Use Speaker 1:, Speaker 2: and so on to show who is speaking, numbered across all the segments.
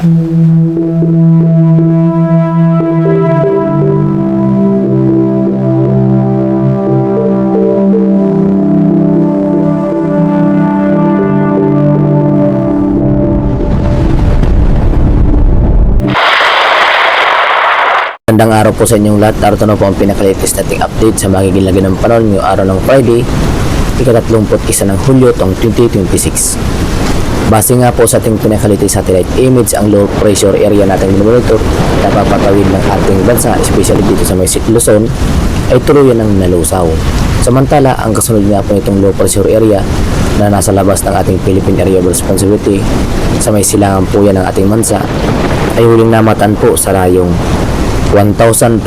Speaker 1: Magandang araw po sa inyong lahat. Narito na po ang pinaka-latest nating update sa magiging lagay ng panahon ngayong araw ng Friday, ika-31 ng Hulyo taong 2026. Base nga po sa ating pinaka-latest satellite image, ang low pressure area natin monitor na papatawid ng ating bansa, especially dito sa may Luzon, ay tuluyan ng nalusaw. Samantala, ang kasunod nga po itong low pressure area na nasa labas ng ating Philippine Area of Responsibility sa may silangan po yan ng ating bansa ay huling namataan po sa rayong 1,530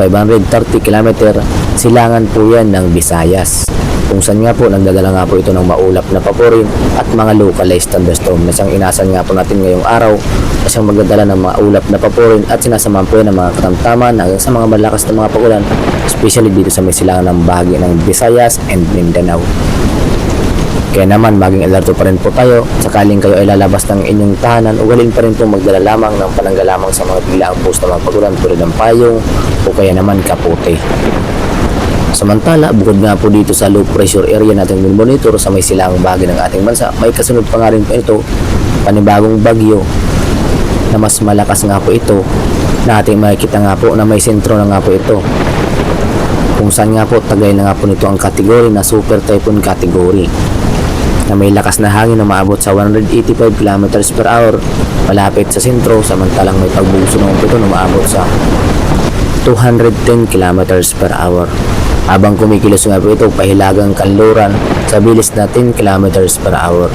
Speaker 1: km silangan po yan ng Visayas, kung saan nga po nagdadala nga po ito ng maulap na paporin at mga localized thunderstorm na siyang inasan nga po natin ngayong araw na siyang magdadala ng mga ulap na paporin at sinasamahan po yan ng mga katamtaman hanggang sa mga malakas na mga pagulan, especially dito sa may silangan ng bahagi ng Visayas and Mindanao. Kaya naman maging alerto pa rin po tayo sakaling kayo ay lalabas ng inyong tahanan, ugalin pa rin po magdala lamang ng panangga lamang sa mga biglaang post na mga pagulan tulad ng payong o kaya naman kapote. Samantala, bukod nga po dito sa low pressure area natin monitor sa may silangang bahagi ng ating bansa, may kasunod pa nga rin po ito, panibagong bagyo na mas malakas nga po ito na ating makikita nga po na may sentro na nga po ito, kung saan nga po tagay na nga po nito ang kategory na super typhoon category na may lakas na hangin na maabot sa 185 km per hour malapit sa sentro, samantalang may pagbuso ng ito na maabot sa 210 km per hour habang kumikilos nga po ito pahilagang kanluran sa bilis na 10 km per hour.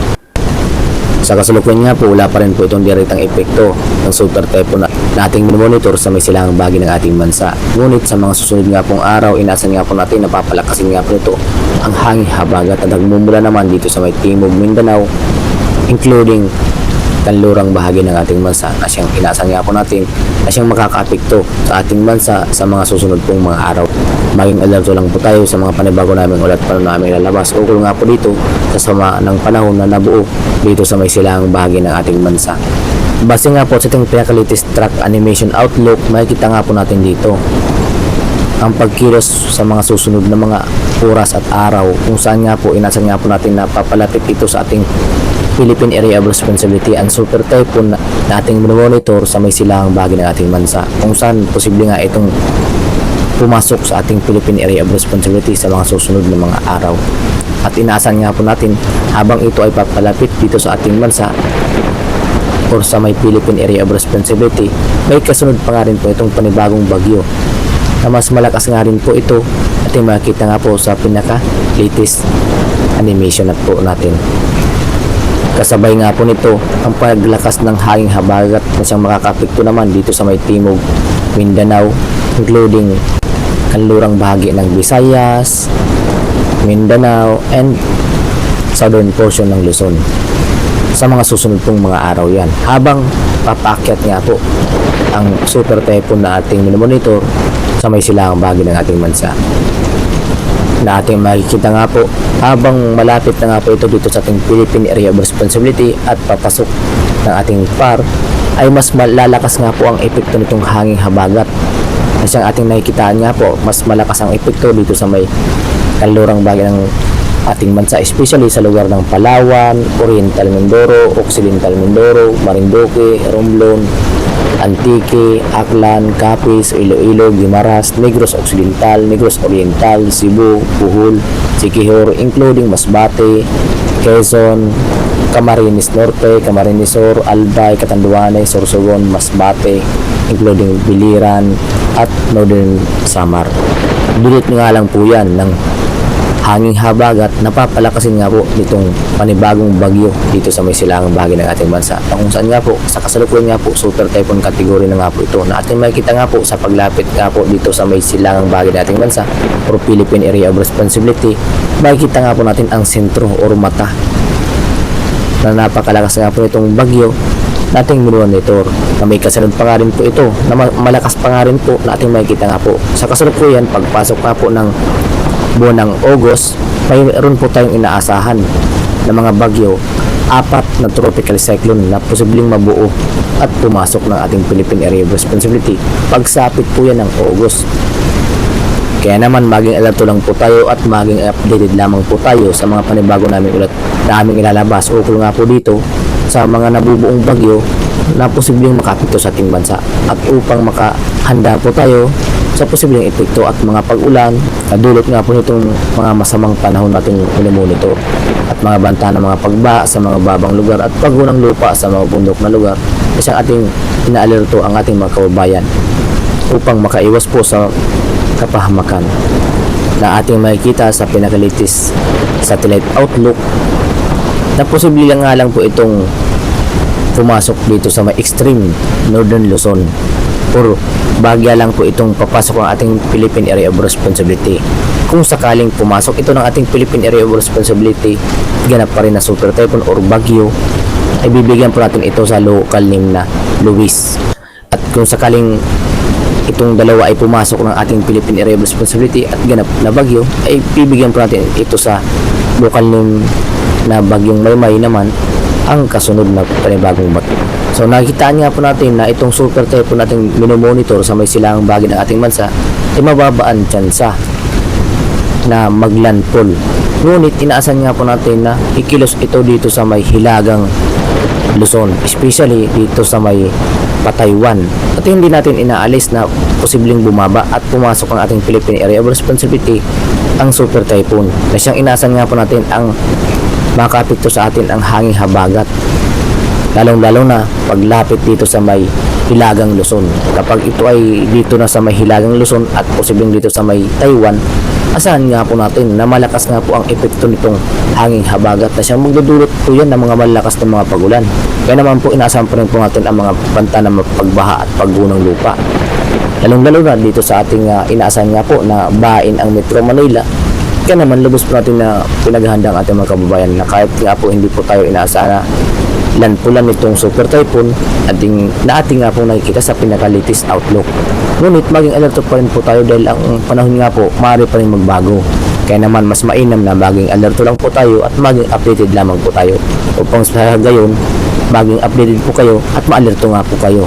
Speaker 1: Sa kasalukuyan nga po, wala pa rin po itong direktang epekto ng super typhoon na ating monitor sa may silangang bahagi ng ating bansa. Ngunit sa mga susunod nga pong araw, inasan nga po natin na papalakasin nga po ito ang hangin habagat at nagmumula naman dito sa may timog Mindanao, including kanlurang bahagi ng ating bansa na siyang inasan nga po natin na siyang makaka-apekto sa ating bansa sa mga susunod pong mga araw. Maging alerto lang po tayo sa mga panibago naming ulat pa namin lalabas ukol nga po dito sa sama ng panahon na nabuo dito sa may silangang bahagi ng ating bansa. Base nga po sa ating pinaka-latest track animation outlook, makikita nga po natin dito ang pagkilos sa mga susunod na mga oras at araw, kung saan nga po inasan nga po natin na papalapit ito sa ating Philippine Area of Responsibility and super typhoon na ating monitor sa may silangang bahagi ng ating bansa, kung saan posible nga itong pumasok sa ating Philippine Area of Responsibility sa mga susunod na mga araw. At inaasahan nga po natin habang ito ay papalapit dito sa ating bansa or sa may Philippine Area of Responsibility, may kasunod pa nga rin po itong panibagong bagyo na mas malakas nga rin po ito at makikita nga po sa pinaka latest animation at po natin. Kasabay nga po nito ang paglakas ng hangin habagat na siyang makaka-apekto naman dito sa may timog Mindanao, including kanlurang bahagi ng Visayas, Mindanao, and southern portion ng Luzon sa mga susunod pong mga araw yan, habang papakyat nga po ang super typhoon na ating monitor sa may silangang bahagi ng ating bansa na ating makikita nga po habang malapit na nga po ito dito sa ating Philippine Area of Responsibility at papasok ng ating PAR, ay mas malalakas nga po ang epekto nitong hanging habagat na siyang ating nakikitaan nga po. Mas malakas ang epekto dito sa may kanlurang bahagi ng ating bansa, especially sa lugar ng Palawan, Oriental Mindoro, Occidental Mindoro, Marinduque, Romblon, Antique, Aklan, Capiz, Iloilo, Guimaras, Negros Occidental, Negros Oriental, Cebu, Bohol, Siquijor, including Masbate, Quezon, Camarines Norte, Camarines Sur, Albay, Catanduanes, Sorsogon, Masbate, including Biliran at Northern Samar. Dulot nga lang po yan ng hanging habagat na papalakasin nga po nitong panibagong bagyo dito sa may silangang bahagi ng ating bansa, kung saan nga po sa kasalukuyan nga po super typhoon category na nga po ito na ating makikita nga po sa paglapit nga po dito sa may silangang bahagi ng ating bansa or Philippine Area of Responsibility. Makikita nga po natin ang sentro or mata na napakalakas nga po itong bagyo nating monitor na may kasunod pa nga rin po ito na malakas pa nga rin po na ating makikita nga po sa kasalukuyan. Pagpasok nga po ng buwan ng August, mayroon po tayong inaasahan na mga bagyo 4 na tropical cyclone na posibleng mabuo at pumasok ng ating Philippine Area of Responsibility pagsapit po yan ng August. Kaya naman maging alerto lang po tayo at maging updated lamang po tayo sa mga panibago namin ulit na aming ilalabas ukol nga po dito sa mga nabubuong bagyo na posibleng makapito sa ating bansa at upang makahanda po tayo sa posibleng epekto at mga pag-ulan na dulot nga po nitong mga masamang panahon nating monitor at mga banta ng mga pagbaha sa mga babang lugar at paggunang lupa sa mga bundok na lugar. Isang ating inaalerto ang ating mga kababayan upang makaiwas po sa kapahamakan na ating makikita sa pinaka-latest satellite outlook na posible lang nga lang po itong pumasok dito sa may extreme northern Luzon or bagya lang po itong papasok ang ating Philippine Area of Responsibility. Kung sakaling pumasok ito ng ating Philippine Area of Responsibility, ganap pa rin na super typhoon or bagyo, ay bibigyan po natin ito sa local name na Luis. At kung sakaling itong dalawa ay pumasok ng ating Philippine Area of Responsibility at ganap na bagyo, ay bibigyan po natin ito sa local name na bagyong Maymay naman ang kasunod na panibagong bagyo. So nakikitaan nga po natin na itong super typhoon nating minomonitor sa may silangang bahagi ng ating bansa ay mababaan tsansa na maglandfall. Ngunit inaasan nga po natin na ikilos ito dito sa may hilagang Luzon, especially dito sa may Pataywan. At hindi natin inaalis na posibleng bumaba at pumasok ang ating Philippine Area of Responsibility ang super typhoon na siyang inaasan nga po natin ang makapito sa atin ang hanging habagat, lalong-lalo na paglapit dito sa may hilagang Luzon. Kapag ito ay dito na sa may hilagang Luzon at posibleng dito sa may Taiwan, asahan nga po natin na malakas nga po ang epekto nitong hanging habagat na siyang magdudulot po yan ng mga malakas na mga pagulan. Kaya naman po inaasahan po rin po natin ang mga banta na pagbaha at paggunang lupa, lalong-lalo na dito sa ating inaasahan nga po na bahain ang Metro Manila. Kaya naman lubos po natin na pinaghahanda ang ating mga kababayan na kahit nga po hindi po tayo inaasahan na landfallan nitong super typhoon na ating nga po nakikita sa pinaka-latest outlook. Ngunit maging alerto pa rin po tayo dahil ang panahon nga po maaari pa rin magbago. Kaya naman mas mainam na maging alerto lang po tayo at maging updated lamang po tayo upang sa gayon maging updated po kayo at maalerto nga po kayo.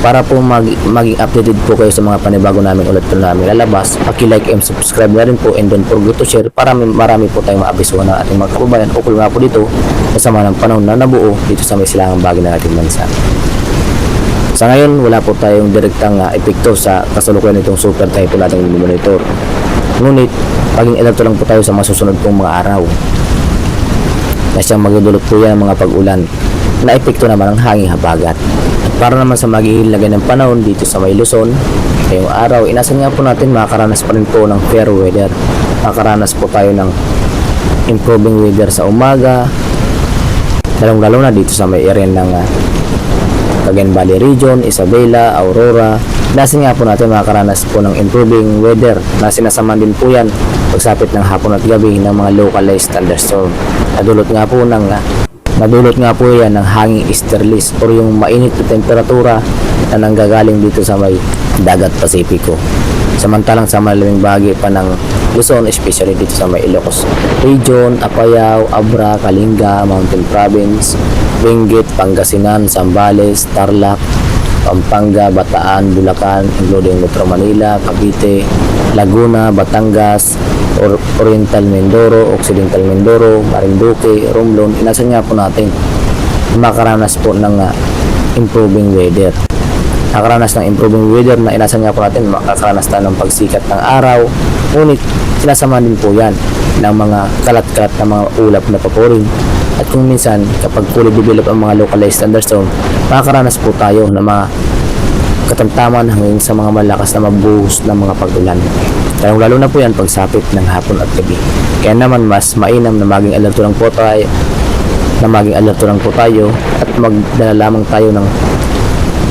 Speaker 1: Para po maging updated po kayo sa mga panibago namin ulit po namin lalabas, paki-like and subscribe na rin po and don't forget to share para marami po tayong maabisuhan ng ating mga kababayan ukol nga po dito kasama ng panahon na nabuo dito sa may silangang bahagi ng ating bansa. Sa ngayon, wala po tayong direktang epekto sa kasalukuyan nitong super typhoon nating monitor. Ngunit, maging alerto lang po tayo sa masusunod pong mga araw na siyang magdudulot po yan ng mga pag-ulan na epekto naman ng hanging habagat. At para naman sa maghihilagay ng panahon dito sa may Luzon, ngayong araw, inasan nga po natin makakaranas pa rin po ng fair weather. Makakaranas po tayo ng improving weather sa umaga, lalong-lalo na dito sa may area ng Cagayan Valley Region, Isabela, Aurora. Inasan nga po natin makakaranas po ng improving weather na sinasamahan din po yan pagsapit ng hapon at gabi ng mga localized thunderstorm. Nadulot nga po yan ng hanging easterlies o yung mainit na temperatura na nanggagaling dito sa may dagat Pasipiko. Samantalang sa malamig bahagi pa ng Luzon, especially dito sa may Ilocos Region, Apayao, Abra, Kalinga, Mountain Province, Benguet, Pangasinan, Zambales, Tarlac, Pampanga, Bataan, Bulacan, including Metro Manila, Cavite, Laguna, Batangas, Oriental Mindoro, Occidental Mindoro, Marinduque, Romblon. Inasan nga po natin makaranas po ng improving weather. Nakaranas ng improving weather na inasan nga po natin makakaranas tayo ng pagsikat ng araw. Ngunit sinasama din po yan ng mga kalat-kalat na mga ulap na papurin. At kung minsan kapag fully develop ang mga localized thunderstorm, makakaranas po tayo ng mga katamtaman hanggang sa mga malakas na mabuhos ng mga pag-ulan. Lalo na po yan pagsapit ng hapon at gabi. Kaya naman mas mainam na maging alerto lang po tayo at magdala lamang tayo ng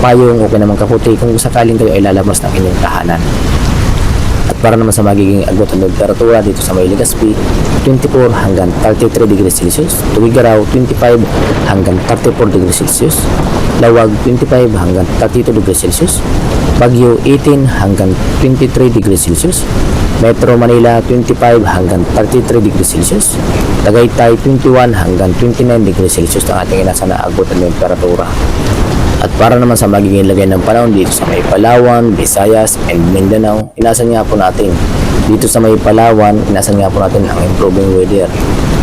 Speaker 1: payong o kinamang kaputi kung sakaling kayo ay lalabas ng inyong tahanan. At para naman sa magiging agwat ng temperatura dito sa may Legazpi, 24 hanggang 33 degrees Celsius, Tuwigaraw 25 hanggang 34 degrees Celsius, Lawag 25 hanggang 32 degrees Celsius, Baguio 18 hanggang 23 degrees Celsius, Metro Manila 25 hanggang 33 degrees Celsius, Tagaytay 21 hanggang 29 degrees Celsius ang ating inasahan na agot ng temperatura. At para naman sa magiging lagay ng panahon dito sa may Palawan, Visayas, and Mindanao, inasan nga po natin. Dito sa may Palawan, inasan nga po natin ang improving weather.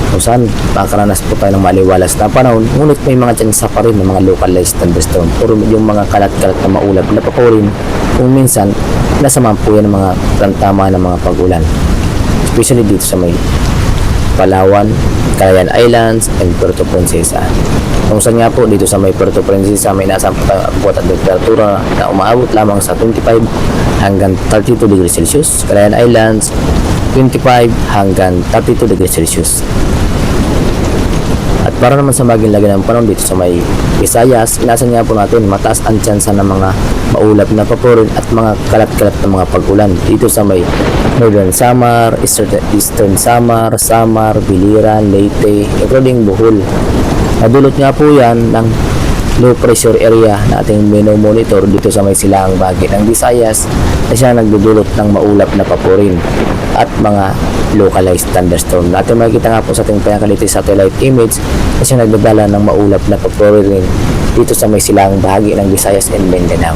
Speaker 1: Kung saan, makakaranas po tayo ng maliwalas na panahon, ngunit may mga tsansa pa rin ng mga localized thunderstorm. Puro yung mga kalat-kalat na maulap na pa po rin, kung minsan, nasamahan po yan ng mga tama ng mga pag-ulan. Especially dito sa may Palawan, Calayan Islands, and Puerto Princesa. Kung saan nga po dito sa may Puerto Princesa may nasa agwat at temperatura na umaabot lamang sa 25 hanggang 32 degrees Celsius. Calayan Islands 25 hanggang 32 degrees Celsius. At para naman sa maging lagay ng panahon dito sa may Visayas, inasan nga po natin mataas ang tsansa ng mga maulap na paporin at mga kalat-kalat na mga pag-ulan dito sa may Northern Samar, Eastern Samar, Biliran, Leyte, including Bohol. Nadulot nga po yan ng low pressure area na ating monitor dito sa may silangang bahagi ng Visayas na siya nagdudulot ng maulap na paporin at mga localized thunderstorm. Natin makikita nga po sa ating pinakalitis satellite image na siya nagdadala ng maulap na paporin dito sa may silangang bahagi ng Visayas and Mindanao.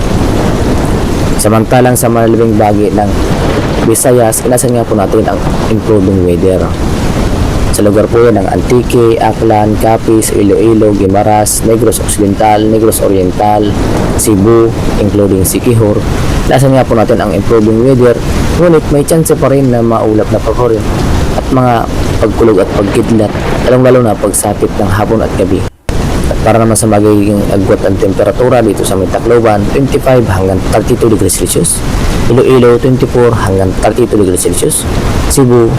Speaker 1: Samantalang sa malalabing bahagi ng Visayas, inasan nga po natin ang improving weather. Sa lugar po yan ng Antique, Aklan, Capiz, Iloilo, Guimaras, Negros Occidental, Negros Oriental, Cebu, including Siquijor. Nasan nga po natin ang improving weather, ngunit may chance pa rin na maulap na paporin at mga pagkulog at pagkidlat, lalong-lalo na pagsapit ng hapon at gabi. At para naman sa magiging agwat ang temperatura dito sa Tacloban, 25 hanggang 32 degrees Celsius, Iloilo 24 hanggang 32 degrees Celsius, Cebu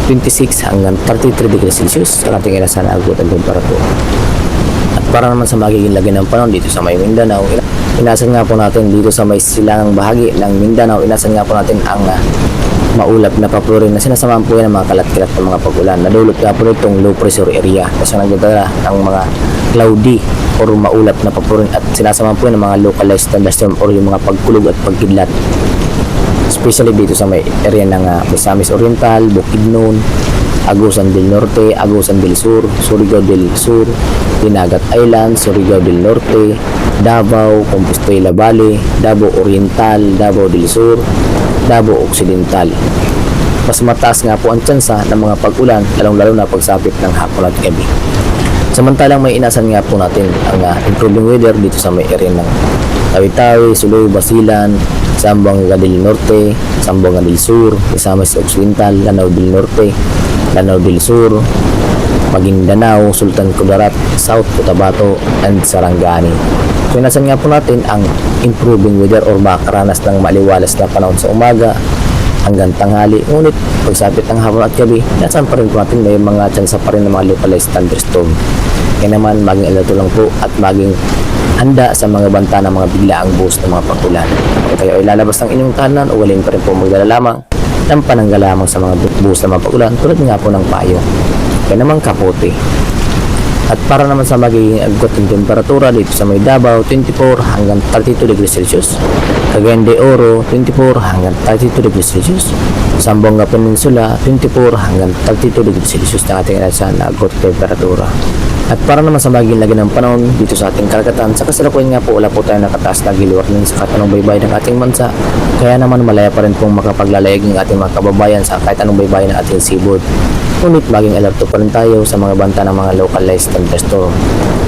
Speaker 1: 26 hanggang 33 degrees Celsius ang ating inasahan na agwat ang temperatura. At para naman sa magiging lagay ng panahon dito sa may Mindanao, inasan nga po natin dito sa may silangang bahagi ng Mindanao, inasan nga po natin ang maulap na paporin na sinasamahan po yan ng mga kalat-kalat ng mga pag-ulan. Nadulot nga po nitong low pressure area kasi nagdadala ng mga cloudy or maulap na paporin at sinasamahan po yan ng mga localized thunderstorm or yung mga pagkulog at pagkidlat. Especially dito sa may area ng Misamis Oriental, Bukidnon, Agusan del Norte, Agusan del Sur, Surigao del Sur, Dinagat Island, Surigao del Norte, Davao, Compostela Valley, Davao Oriental, Davao del Sur, Davao Occidental. Mas mataas nga po ang tsansa ng mga pag-ulan, lalong-lalo na pagsapit ng hapon at gabi. Samantalang may inasan nga po natin ang improving weather dito sa may area ng Tawi-Tawi, Sulu, Basilan, Zamboanga del Norte, Zamboanga del Sur, Misamis Occidental, Lanao del Norte, Lanao del Sur, Maguindanao, Sultan Kudarat, South Cotabato, and Sarangani. So inasan nga po natin ang improving weather or makaranas ng maliwalas na panahon sa umaga hanggang tanghali. Ngunit pagsapit ng hapon at gabi, nasan pa rin po natin may mga tsansa pa rin ng mga localized thunderstorm. Kaya naman maging alerto lang po at maging handa sa mga banta ng mga biglaang buhos ng mga pag-ulan. Kung kayo ay lalabas ng inyong tahanan o walin pa rin po magdala lamang ng panangga lamang sa mga buhos ng mga pag-ulan tulad nga po ng payo. Kaya naman kapote. At para naman sa magiging agwat ng temperatura dito sa may Davao, 24 hanggang 32 degrees Celsius. Cagayan de Oro, 24 hanggang 32 degrees Celsius. Zamboanga Peninsula, 24 hanggang 32 degrees Celsius na ating inasahan na agwat temperatura. At para naman sa magiging lagi ng panahon dito sa ating karagatan, sa kasalukuyan nga po wala po tayo nakataas na gilid warning sa katanong baybay ng ating bansa. Kaya naman malaya pa rin pong makapaglalayag ng ating mga kababayan sa kahit anong baybay ng ating seaboard. Ngunit maging alerto pa rin tayo sa mga banta ng mga localized thunderstorm.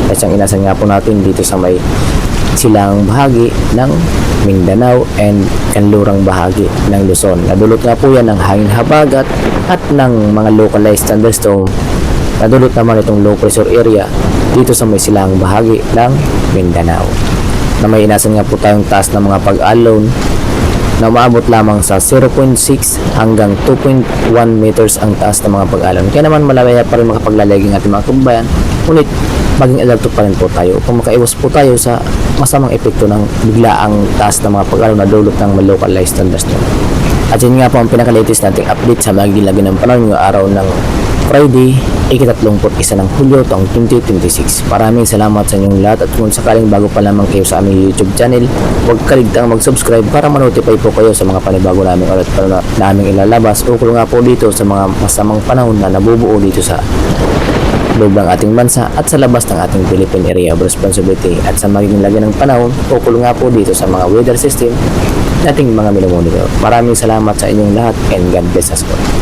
Speaker 1: Kasi ang inasan nga po natin dito sa may silang bahagi ng Mindanao and kanlurang bahagi ng Luzon. Nadulot nga po yan ng hangin habagat at ng mga localized thunderstorm. Nadulot naman itong low pressure area dito sa may silang bahagi ng Mindanao. Na may inasan nga po tayong taas ng mga pag-alon na umaabot lamang sa 0.6 hanggang 2.1 meters ang taas ng mga pag-alon. Kaya naman malaya pa rin makapaglalayag ang ating mga kababayan. Ngunit maging alerto pa rin po tayo upang makaiwas po tayo sa masamang epekto ng biglaang taas ng mga pag-alon na dulot ng localized thunderstorm. At yun nga po ang pinaka-latest nating update sa magiging lagi ng panahon ngayong araw ng Friday, ika-31 ng Hulyo taong 2026. Maraming salamat sa inyong lahat at kung sakaling bago pa lamang kayo sa aming YouTube channel, huwag kaligtang mag-subscribe para manotify po kayo sa mga panibago namin ulit na aming ilalabas ukol nga po dito sa mga masamang panahon na nabubuo dito sa loob ng ating bansa at sa labas ng ating Philippine Area of Responsibility at sa magiging lagay ng panahon ukol nga po dito sa mga weather system nating mga minomonitor. Maraming salamat sa inyong lahat and God bless us all.